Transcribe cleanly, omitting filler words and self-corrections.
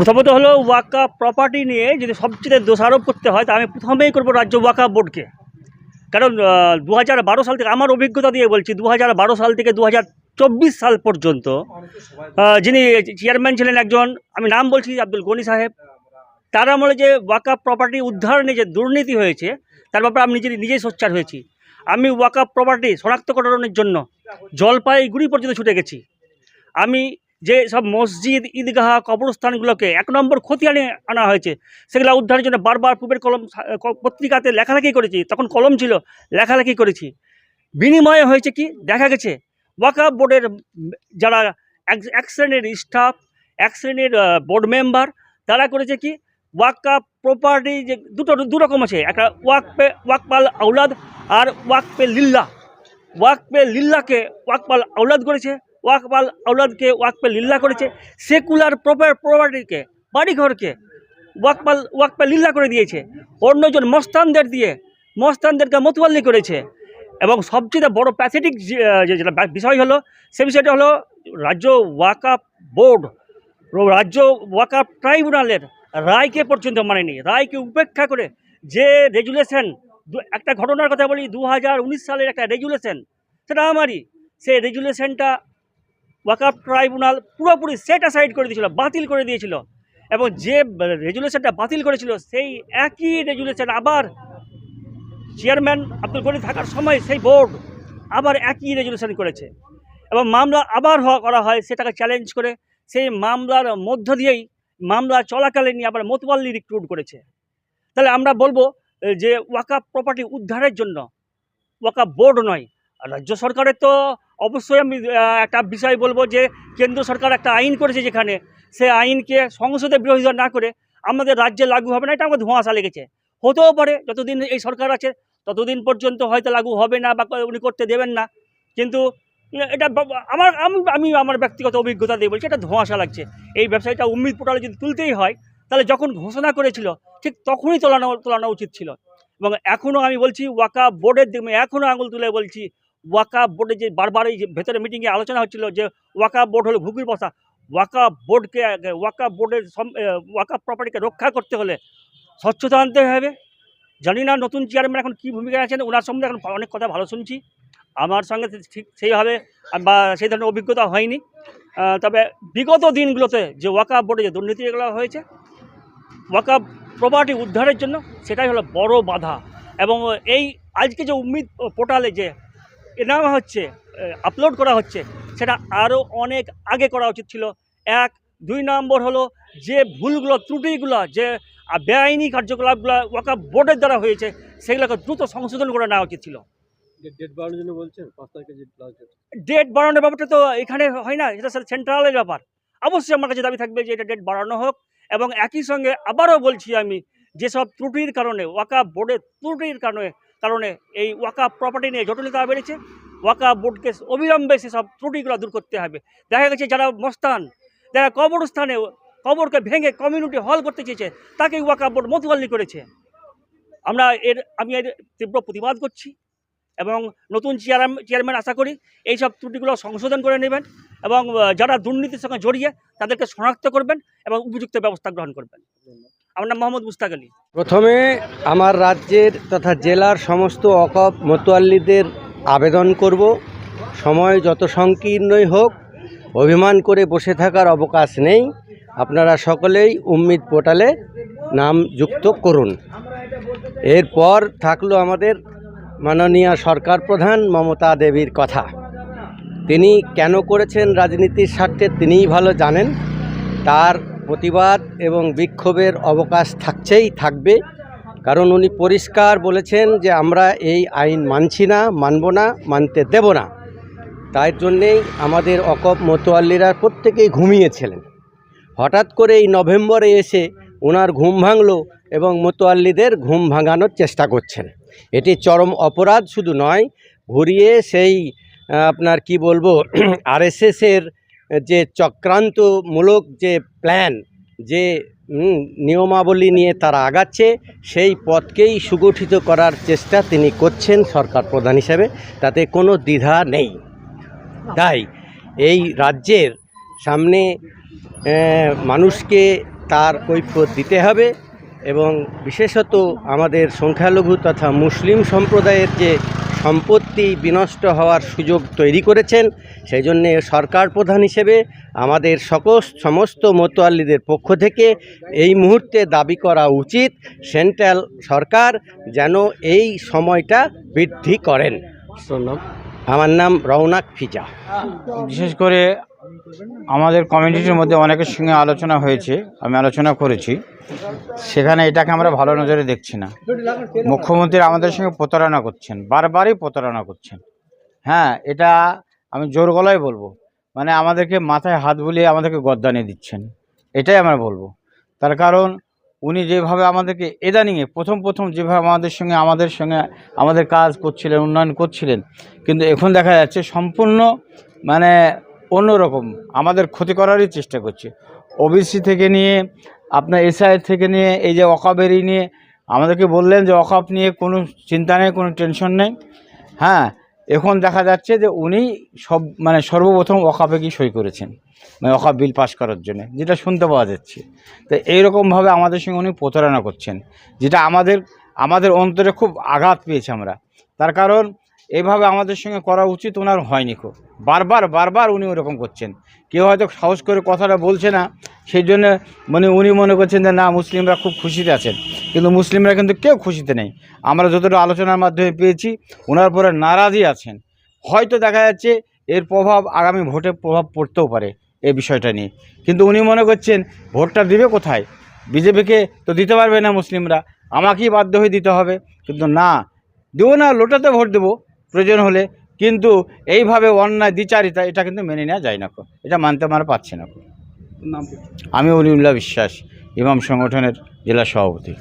প্রথমত হলো ওয়াকফ প্রপার্টি নিয়ে যদি সবচেয়ে দোষারোপ করতে হয় তা আমি প্রথমেই করবো রাজ্য ওয়াকফ বোর্ডকে। কারণ 2012 সাল থেকে, আমার অভিজ্ঞতা দিয়ে বলছি, 2012 সাল থেকে 2024 সাল পর্যন্ত যিনি চেয়ারম্যান ছিলেন একজন, আমি নাম বলছি, আব্দুল গনি সাহেব, তার আমলে যে ওয়াকফ প্রপার্টি উদ্ধার নিয়ে যে দুর্নীতি হয়েছে তার ব্যাপারে আমি নিজেই সোচ্চার হয়েছি। আমি ওয়াকফ প্রপার্টি শনাক্তকরণের জন্য জলপাইগুড়ি পর্যন্ত ছুটে গেছি। আমি যে সব মসজিদ, ঈদগাহ, কবরস্থানগুলোকে 1 নম্বর খতিয়ানে আনা হয়েছে, সেগুলো উদ্ধারের জন্য বারবার পূবের কলম পত্রিকাতে লেখালেখি করেছি, তখন কলম ছিল, লেখালেখি করেছি। বিনিময়ে হয়েছে কি, দেখা গেছে ওয়াকফ বোর্ডের যারা এক শ্রেণীর স্টাফ, এক শ্রেণীর বোর্ড মেম্বার, তারা করেছে কি, ওয়াকফ প্রপার্টি যে দু রকম আছে, একটা ওয়াকফাল আওলাদ আর ওয়াকফে লিল্লাহ। ওয়াকফে লিল্লাহকে ওয়াকফাল আওলাদ করেছে, ওয়াকফাল আওলাদকে ওয়াকফে লিল্লাহ করেছে। সেকুলার প্রপার্টিকে, বাড়িঘরকে ওয়াকফে লিল্লাহ করে দিয়েছে। অন্যজন মস্তানদেরকে মতওয়াল্লি করেছে। এবং সবচেয়ে বড় প্যাথেটিক যেটা বিষয় হলো, সে বিষয়টা হলো রাজ্য ওয়াকফ বোর্ড, রাজ্য ওয়াকফ ট্রাইব্যুনালের রায়কে পর্যন্ত মানেনি। রায়কে উপেক্ষা করে যে রেজুলেশন, একটা ঘটনার কথা বলি, 2019 সালের একটা রেজুলেশন, সেটা আমারই, সেই রেজুলেশনটা ওয়াকফ ট্রাইব্যুনাল পুরোপুরি সেট অ্যাসাইড করে দিয়েছিল, বাতিল করে দিয়েছিল। এবং যে রেজুলেশনটা বাতিল করেছিল, সেই একই রেজুলেশন আবার চেয়ারম্যান আব্দুল গনি থাকার সময় সেই বোর্ড আবার একই রেজুলেশন করেছে। এবং মামলা আবার করা হয় সেটাকে চ্যালেঞ্জ করে। সেই মামলার মধ্য দিয়েই, মামলা চলাকালীন আবার মতওয়াল্লি রিক্রুট করেছে। তাহলে আমরা বলবো যে ওয়াকফ প্রপার্টি উদ্ধারের জন্য ওয়াকফ বোর্ড নয়, রাজ্য সরকারের তো অবশ্যই আমি একটা বিষয় বলবো যে কেন্দ্র সরকার একটা আইন করেছে, যেখানে সে আইনকে সংসদে বিরোধিতা না করে আমাদের রাজ্যে লাগু হবে না, এটা আমাদের ধোঁয়াশা লেগেছে। হতেও পারে যতদিন এই সরকার আছে ততদিন পর্যন্ত হয়তো লাগু হবে না বা উনি করতে দেবেন না, কিন্তু এটা আমি আমার ব্যক্তিগত অভিজ্ঞতা দিয়ে বলছি, এটা ধোঁয়াশা লাগছে। এই ব্যবসায়টা উম্মিদ পোর্টালে যদি তুলতেই হয়, তাহলে যখন ঘোষণা করেছিল ঠিক তখনই তোলানো উচিত ছিল। এবং এখনও আমি বলছি, ওয়াকফ বোর্ডের দিকে এখনও আঙুল তুলে বলছি, ওয়াকফ বোর্ডে যে বারবার এই ভেতরে মিটিংয়ে আলোচনা হচ্ছিল যে ওয়াকফ বোর্ড হলো ঘুঘুর বসা, ওয়াকফ বোর্ডের ওয়াকফ প্রপার্টিকে রক্ষা করতে হলে স্বচ্ছতা আনতে হবে। জানি না নতুন চেয়ারম্যান এখন কী ভূমিকা আছেন, ওনার সম্বন্ধে এখন অনেক কথা ভালো শুনছি, আমার সঙ্গে ঠিক সেইভাবে বা সেই ধরনের অভিজ্ঞতা হয়নি। তবে বিগত দিনগুলোতে যে ওয়াকফ বোর্ডে যে দুর্নীতি এগুলো হয়েছে, ওয়াকফ প্রপার্টি উদ্ধারের জন্য সেটাই হলো বড় বাধা। এবং এই আজকে যে উম্মিদ পোর্টালে যে নেওয়া হচ্ছে, আপলোড করা হচ্ছে, সেটা আরও অনেক আগে করা উচিত ছিল। 2 নম্বর হলো যে ভুলগুলো, ত্রুটিগুলো, যে বেআইনি কার্যকলাপগুলো ওয়াকফ বোর্ডের দ্বারা হয়েছে, সেগুলোকে দ্রুত সংশোধন করে নেওয়া উচিত ছিল। ডেট বাড়ানোর জন্য বলছেন, 5 তারিখে ডেট বাড়ানোর ব্যাপারটা তো এখানে হয় না, এটা সেন্ট্রালের ব্যাপার। অবশ্যই আমার কাছে দাবি থাকবে যে এটা ডেট বাড়ানো হোক। এবং একই সঙ্গে আবারও বলছি আমি, যেসব ত্রুটির কারণে, ওয়াকফ বোর্ডের ত্রুটির কারণে এই ওয়াকফ প্রপার্টি নিয়ে জটিলতা বেড়েছে, ওয়াকফ বোর্ডকে অবিলম্বে সেসব ত্রুটিগুলো দূর করতে হবে। দেখা গেছে যারা মস্তান, যারা কবরস্থানে কবরকে ভেঙে কমিউনিটি হল করতে চেয়েছে, তাকে ওয়াকফ বোর্ড মতওয়াল্লি করেছে। আমি এর তীব্র প্রতিবাদ করছি। এবং নতুন চেয়ারম্যান আশা করি এইসব ত্রুটিগুলো সংশোধন করে নেবেন এবং যারা দুর্নীতির সঙ্গে জড়িয়ে তাদেরকে শনাক্ত করবেন এবং উপযুক্ত ব্যবস্থা গ্রহণ করবেন। আমার নাম মোহাম্মদ মুস্তাক আলী। প্রথমে আমার রাজ্যের তথা জেলার সমস্ত ওয়াকফ মোতওয়াল্লিদের আবেদন করব, সময় যত সংকীর্ণই হোক অভিমান করে বসে থাকার অবকাশ নেই। আপনারা সকলেই উম্মিদ পোর্টালে নাম যুক্ত করুন। এরপর থাকলো আমাদের মাননীয় সরকার প্রধান মমতা দেবীর কথা। তিনি কেন করেছেন রাজনীতির স্বার্থে তিনিই ভালো জানেন। তার প্রতিবাদ এবং বিক্ষোভের অবকাশ থাকবে, কারণ উনি পরিষ্কার বলেছেন যে আমরা এই আইন মানছি না, মানব না, মানতে দেব না। তাই জন্যেই আমাদের ওয়াকফ মোতওয়াল্লিরা প্রত্যেকেই ঘুমিয়েছিলেন। হঠাৎ করে এই নভেম্বরে এসে ওনার ঘুম ভাঙলো এবং মোতওয়াল্লিদের ঘুম ভাঙানোর চেষ্টা করছেন। এটি চরম অপরাধ শুধু নয়, ঘুরিয়ে সেই আপনার কি বলবো আরএসএসের যে চক্রান্তমূলক যে প্ল্যান, যে নিয়মাবলী নিয়ে তারা আগাচ্ছে, সেই পথকেই সুগঠিত করার চেষ্টা তিনি করছেন সরকার প্রধান হিসেবে, তাতে কোনো দ্বিধা নেই। তাই এই রাজ্যের সামনে মানুষকে তার কৈফিয়ত দিতে হবে। এবং বিশেষত আমাদের সংখ্যালঘু তথা মুসলিম সম্প্রদায়ের যে সম্পত্তি বিনষ্ট হওয়ার সুযোগ তৈরি করেছেন, সেই জন্যে সরকার প্রধান হিসেবে আমাদের সমস্ত মতোয়াল্লিদের পক্ষ থেকে এই মুহূর্তে দাবি করা উচিত সেন্ট্রাল সরকার যেন এই সময়টা বৃদ্ধি করেন। আমার নাম রওনাক ফিজা। বিশেষ করে আমাদের কমিউনিটির মধ্যে অনেকের সঙ্গে আলোচনা হয়েছে, আমি আলোচনা করেছি, সেখানে এটাকে আমরা ভালো নজরে দেখছি না। মুখ্যমন্ত্রী আমাদের সঙ্গে প্রতারণা করছেন, বারবারই প্রতারণা করছেন। হ্যাঁ, এটা আমি জোর গলায় বলবো, মানে আমাদেরকে মাথায় হাত বুলিয়ে আমাদেরকে গদ্দানি দিচ্ছেন, এটাই আমরা বলবো। তার কারণ উনি যেভাবে আমাদেরকে ইদানিংয়ে প্রথম যেভাবে আমাদের কাজ করছিলেন, উন্নয়ন করছিলেন, কিন্তু এখন দেখা যাচ্ছে সম্পূর্ণ মানে অন্যরকম আমাদের ক্ষতি করারই চেষ্টা করছে। ওবিসি থেকে নিয়ে আপনার এসআই থেকে নিয়ে এই যে ওয়াকফেরই নিয়ে আমাদেরকে বললেন যে ওয়াকফ নিয়ে কোনো চিন্তা নেই, কোনো টেনশন নেই। হ্যাঁ, এখন দেখা যাচ্ছে যে উনি সর্বপ্রথম ওয়াকফে কি সই করেছেন, মানে ওয়াকফ বিল পাস করার জন্য, যেটা শুনতে পাওয়া যাচ্ছে। তো এইরকমভাবে আমাদের সঙ্গে উনি প্রতারণা করছেন, যেটা আমাদের অন্তরে খুব আঘাত পেয়েছে আমরা। তার কারণ এইভাবে আমাদের সঙ্গে করা উচিত ওনার হয়নি। খুব বারবার উনি ওরকম করছেন। কেউ হয়তো সাহস করে কথাটা বলছে না, সেই জন্য উনি মনে করছেন যে না, মুসলিমরা খুব খুশিতে আছেন, কিন্তু মুসলিমরা কিন্তু কেউ খুশিতে নেই। আমরা যতটা আলোচনার মাধ্যমে পেয়েছি, ওনার পরে নারাজই আছেন। হয়তো দেখা যাচ্ছে এর প্রভাব আগামী ভোটে প্রভাব পড়তেও পারে এই বিষয়টা নিয়ে, কিন্তু উনি মনে করছেন ভোটটা দিবে কোথায়, বিজেপিকে তো দিতে পারবে না মুসলিমরা, আমাকেই বাধ্য হয়ে দিতে হবে। কিন্তু না, দেবো না, লোটাতে ভোট দেবো প্রয়োজন হলে, কিন্তু এইভাবে অন্যায় দ্বিচারিতা এটা কিন্তু মেনে নেওয়া যায় না। এটা মানতে আমরা পারছি না। আমি অলিউল্লাহ বিশ্বাস, ইমাম সংগঠনের জেলা সভাপতি।